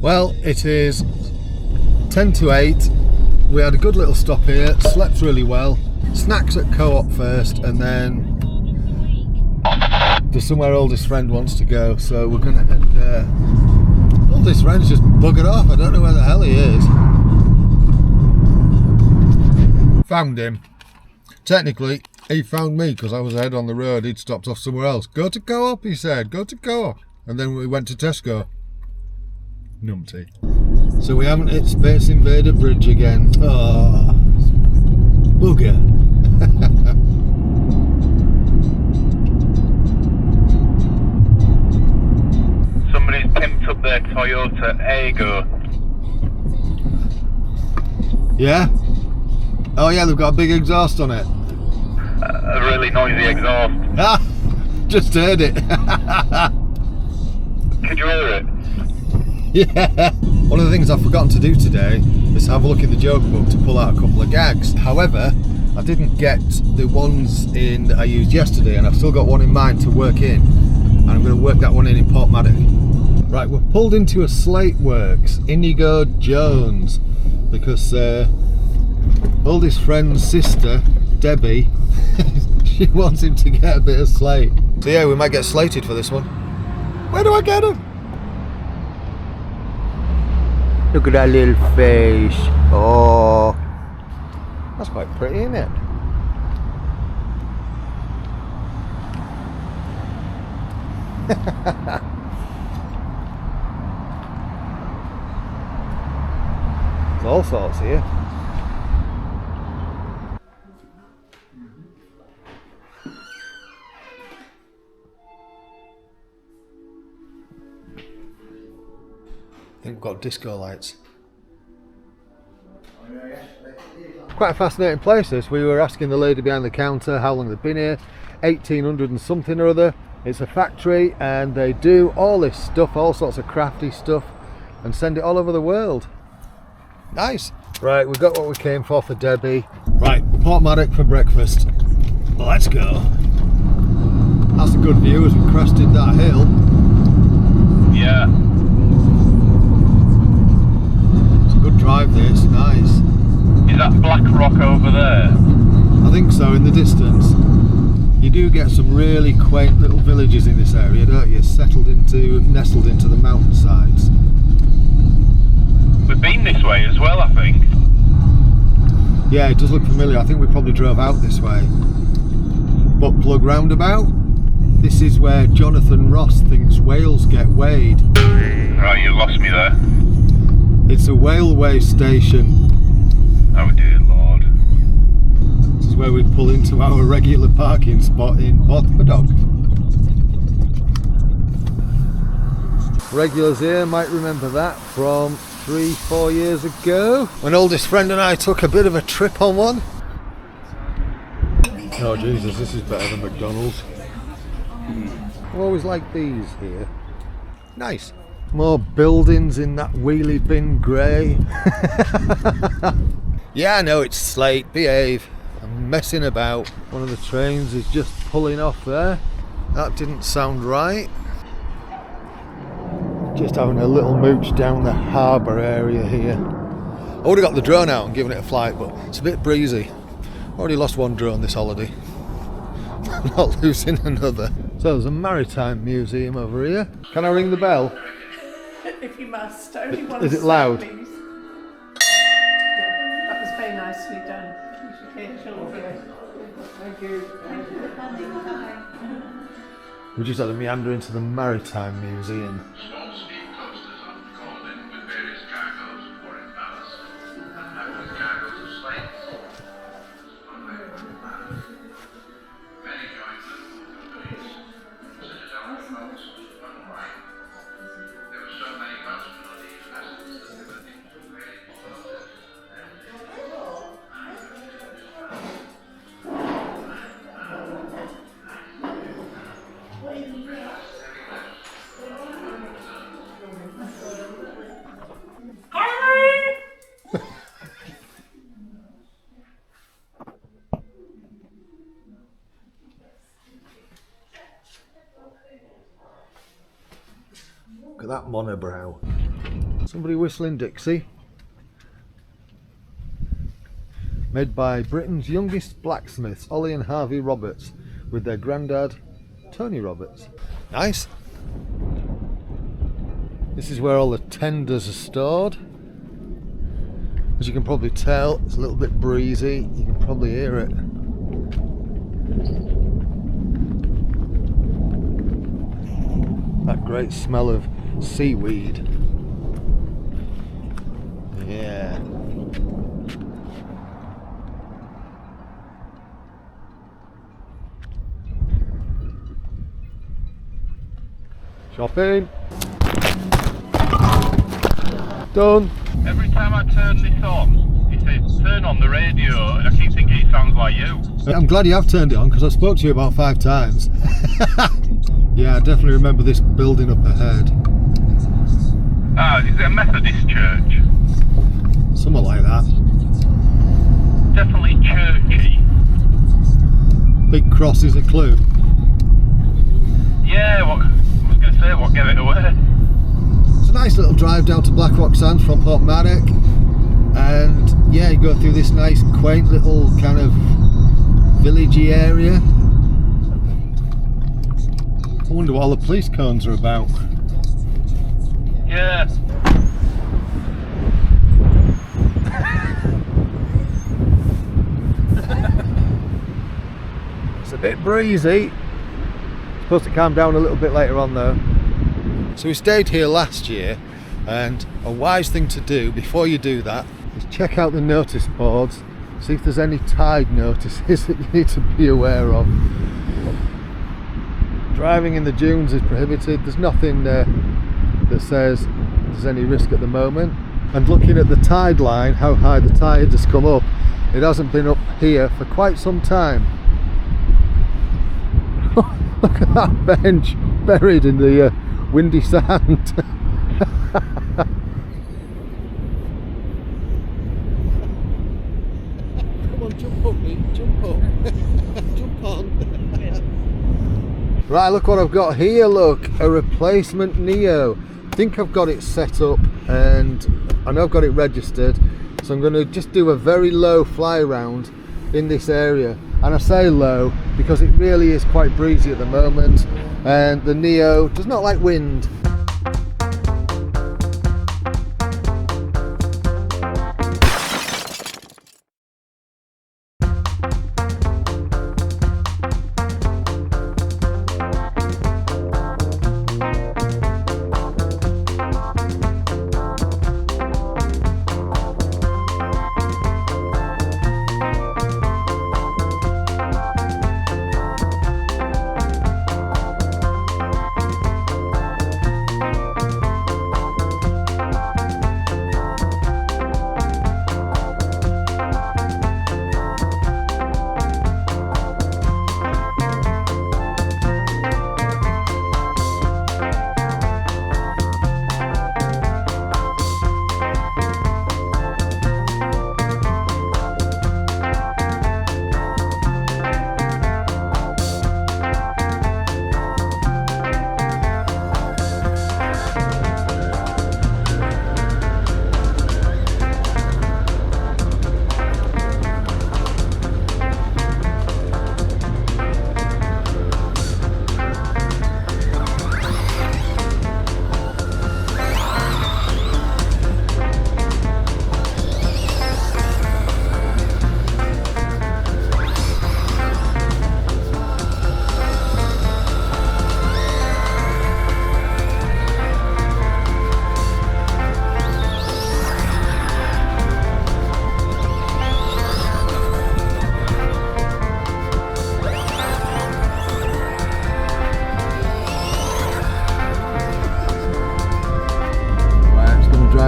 Well, it is 10 to 8. We had a good little stop here, slept really well. Snacks at Co-op first, and then to somewhere oldest friend wants to go, so we're going to head there. Oldest friend's just buggered off, I don't know where the hell he is. Found him. Technically, he found me because I was ahead on the road. He'd stopped off somewhere else. Go to Co-op, he said. Go to Co-op. And then we went to Tesco. Numpty. So we haven't hit Space Invader Bridge again. Oh, bugger. Somebody's pimped up their Toyota Aygo. Yeah? Oh yeah, they've got a big exhaust on it. A really noisy exhaust. Ah, just heard it. Could you hear it? Yeah. One of the things I've forgotten to do today is have a look in the joke book to pull out a couple of gags. However, I didn't get the ones in that I used yesterday, and I've still got one in mind to work in, and I'm going to work that one in Porthmadog. Right, we're pulled into a slate works, Inigo Jones, because oldest friend's sister, Debbie, she wants him to get a bit of slate. So yeah, we might get slated for this one. Where do I get them? Look at that little face. Oh, that's quite pretty, isn't it? There's all sorts here. I think we've got disco lights. Quite a fascinating place this. We were asking the lady behind the counter how long they've been here. 1800 and something or other. It's a factory and they do all this stuff, all sorts of crafty stuff, and send it all over the world. Nice. Right, we've got what we came for Debbie. Right, Porthmadog for breakfast. Let's go. That's a good view as we crested that hill. Yeah. Good drive this, nice. Is that Black Rock over there? I think so, in the distance. You do get some really quaint little villages in this area, don't you? Nestled into the mountainsides. We've been this way as well, I think. Yeah, it does look familiar. I think we probably drove out this way. Butt plug roundabout. This is where Jonathan Ross thinks whales get weighed. Right, you lost me there. It's a whaleway station. Oh dear Lord. This is where we pull into our regular parking spot in Porthmadog. Regulars here might remember that from 3-4 years ago, when oldest friend and I took a bit of a trip on one. Oh Jesus, this is better than McDonald's. I always like these here. Nice. More buildings in that wheelie bin grey. Yeah, I know it's slate, behave. I'm messing about. One of the trains is just pulling off there. That didn't sound right. Just having a little mooch down the harbour area here. I would have got the drone out and given it a flight, but it's a bit breezy. Already lost one drone this holiday. Not losing another. So there's a maritime museum over here. Can I ring the bell? If you must, only one. Is it loud? Please. That was very nicely done. You should hear children. Thank you. We just had a meander into the maritime museum. Look at that monobrow. Somebody whistling Dixie. Made by Britain's youngest blacksmiths, Ollie and Harvey Roberts, with their granddad, Tony Roberts. Nice. This is where all the tenders are stored. As you can probably tell, it's a little bit breezy. You can probably hear it. That great smell of seaweed. Yeah. Shopping. Done. Every time I turn this on, it says turn on the radio, and I keep thinking it sounds like you. I'm glad you have turned it on because I spoke to you about 5 times. Yeah, I definitely remember this building up ahead. Ah, is it a Methodist church? Something like that. Definitely churchy. Big cross is a clue. Yeah, what I was going to say, what gave it away? It's a nice little drive down to Blackrock Sands from Porthmadog, and yeah, you go through this nice quaint little kind of villagey area. I wonder what all the police cones are about. Yeah. It's a bit breezy. Supposed to calm down a little bit later on though. So we stayed here last year, and a wise thing to do before you do that is check out the notice boards, see if there's any tide notices that you need to be aware of. Driving in the dunes is prohibited. There's nothing that says there's any risk at the moment. And looking at the tide line, how high the tide has come up, it hasn't been up here for quite some time. Look at that bench buried in the windy sand. Come on, jump up, mate. Jump up. Jump on. Right, look what I've got here, look. A replacement Neo. I think I've got it set up and I know I've got it registered. So I'm going to just do a very low fly around in this area. And I say low because it really is quite breezy at the moment. And the Neo does not like wind.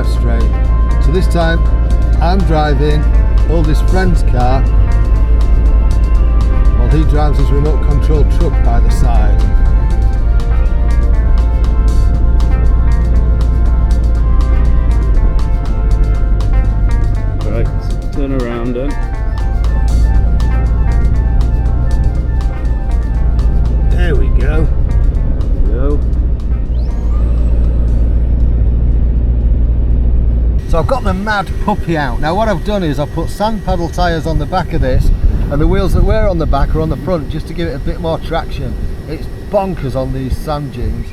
Straight. So this time I'm driving oldest friend's car while he drives his remote control truck by the side. Right, turn around then. There we go. There we go. So I've got the Mad Puppy out. Now what I've done is I've put sand paddle tyres on the back of this, and the wheels that were on the back are on the front just to give it a bit more traction. It's bonkers on these sand dunes.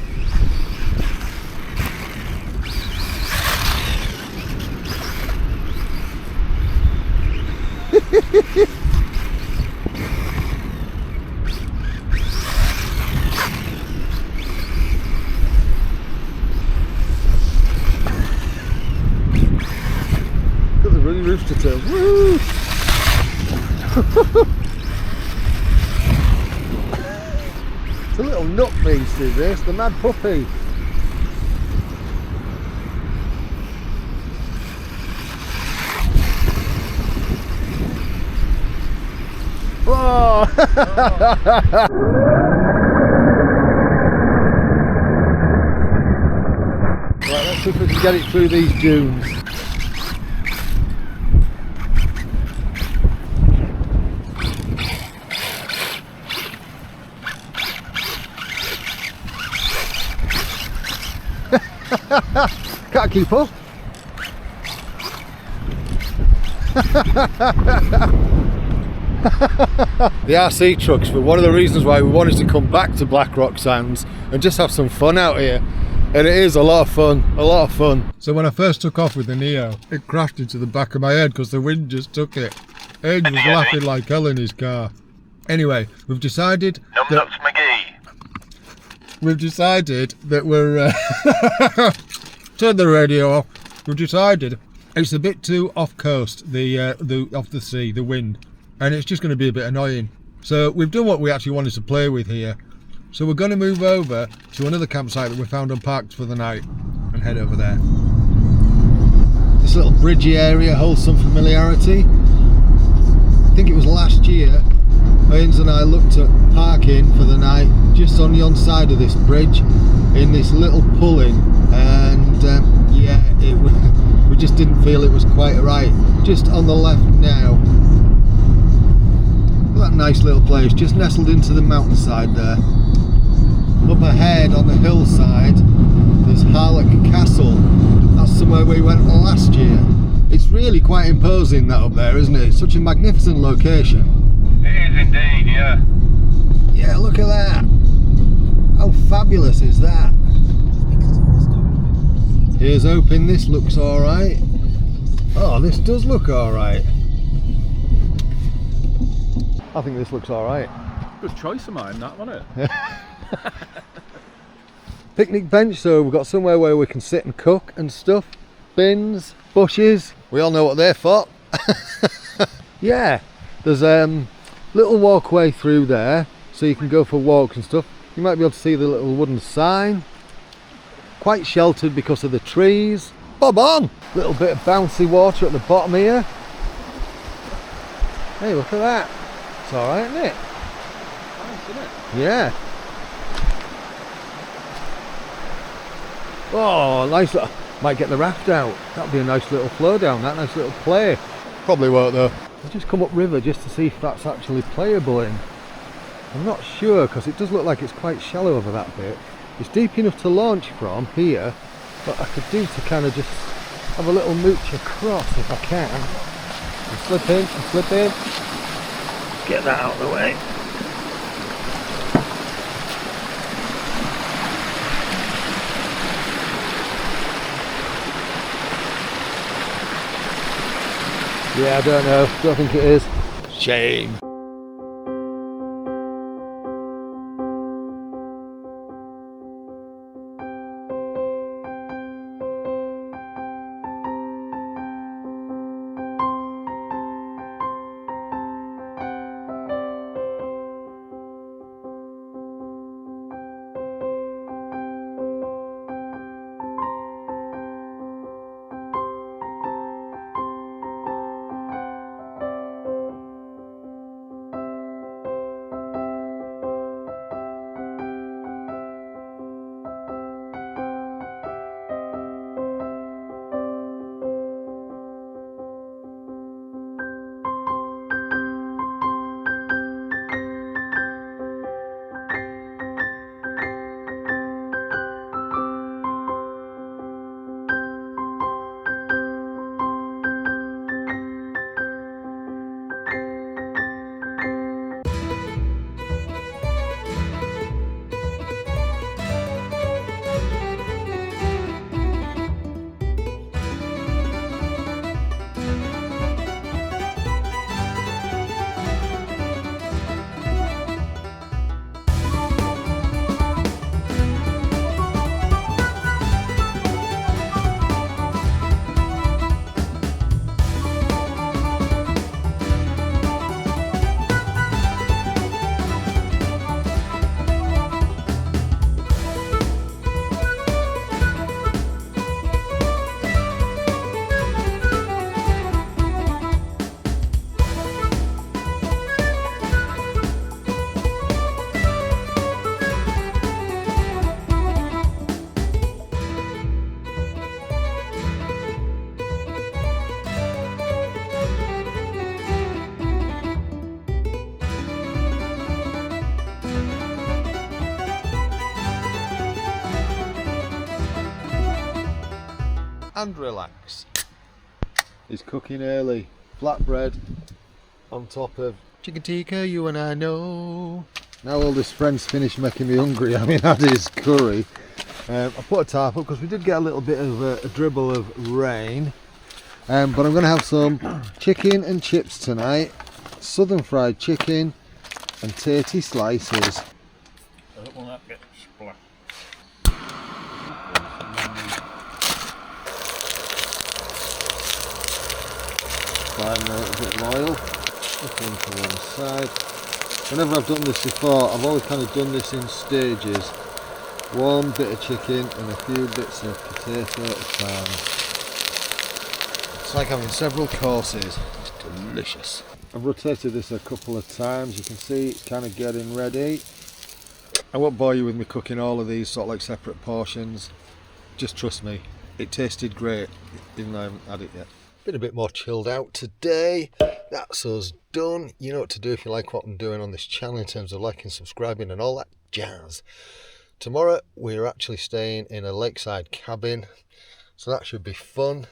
Look at the running rooster tail. Woo! It's a little nut beast, is this? The Mad Puppy. Whoa! Right, let's see if we can get it through these dunes. Can't keep up. The RC trucks were one of the reasons why we wanted to come back to Blackrock Sands and just have some fun out here. And it is a lot of fun, a lot of fun. So when I first took off with the Neo, it crashed into the back of my head because the wind just took it. Ed was laughing like hell in his car. Anyway, we've decided Numbnuts McGee. We've decided that we're turn the radio off. We've decided it's a bit too off coast, off the sea, the wind, and it's just going to be a bit annoying. So we've done what we actually wanted to play with here. So we're going to move over to another campsite that we found unparked for the night and head over there. This little bridgey area holds some familiarity. I think it was last year Haynes and I looked at parking for the night just on yon side of this bridge in this little pull-in, and yeah, we just didn't feel it was quite right. Just on the left now, that nice little place just nestled into the mountainside there. Up ahead on the hillside there's Harlock Castle. That's somewhere we went last year. It's really quite imposing, that up there, isn't it? It's such a magnificent location. It is indeed, yeah. Yeah, look at that. How fabulous is that? Here's hoping this looks alright. Oh, this does look alright. I think this looks alright. Good choice of mine, that, wasn't it? Picnic bench, so we've got somewhere where we can sit and cook and stuff. Bins, bushes, we all know what they're for. Yeah, there's little walkway through there so you can go for walks and stuff. You might be able to see the little wooden sign. Quite sheltered because of the trees. Bob on! Little bit of bouncy water at the bottom here. Hey, look at that. It's alright, isn't it? Nice, isn't it? Yeah. Oh, nice little, might get the raft out. That'll be a nice little flow down, that nice little play. Probably won't though. I'll just come up river just to see if that's actually playable in. I'm not sure because it does look like it's quite shallow over that bit. It's deep enough to launch from here, but I could do to kind of just have a little mooch across if I can. And slip in and slip in. Get that out of the way. Yeah, I don't know. Don't think it is. Shame. and relax. He's cooking early. Flatbread on top of chicken tikka, you and I know. Now all this friend's finished making me hungry, having had his curry. I put a tarp up because we did get a little bit of a dribble of rain. But I'm going to have some chicken and chips tonight. Southern fried chicken and tatty slices. I don't want that to get splashed. Applying a little bit of oil. Just into one side. Whenever I've done this before, I've always kind of done this in stages. One bit of chicken and a few bits of potato at a time. It's like having several courses. It's delicious. I've rotated this a couple of times. You can see it's kind of getting ready. I won't bore you with me cooking all of these sort of like separate portions. Just trust me, it tasted great, even though I haven't had it yet. Been a bit more chilled out today. That's us done. You know what to do if you like what I'm doing on this channel in terms of liking, subscribing and all that jazz. Tomorrow we're actually staying in a lakeside cabin, so that should be fun.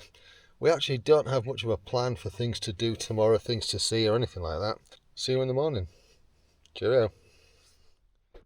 We actually don't have much of a plan for things to do tomorrow, things to see or anything like that. See you in the morning. Cheerio.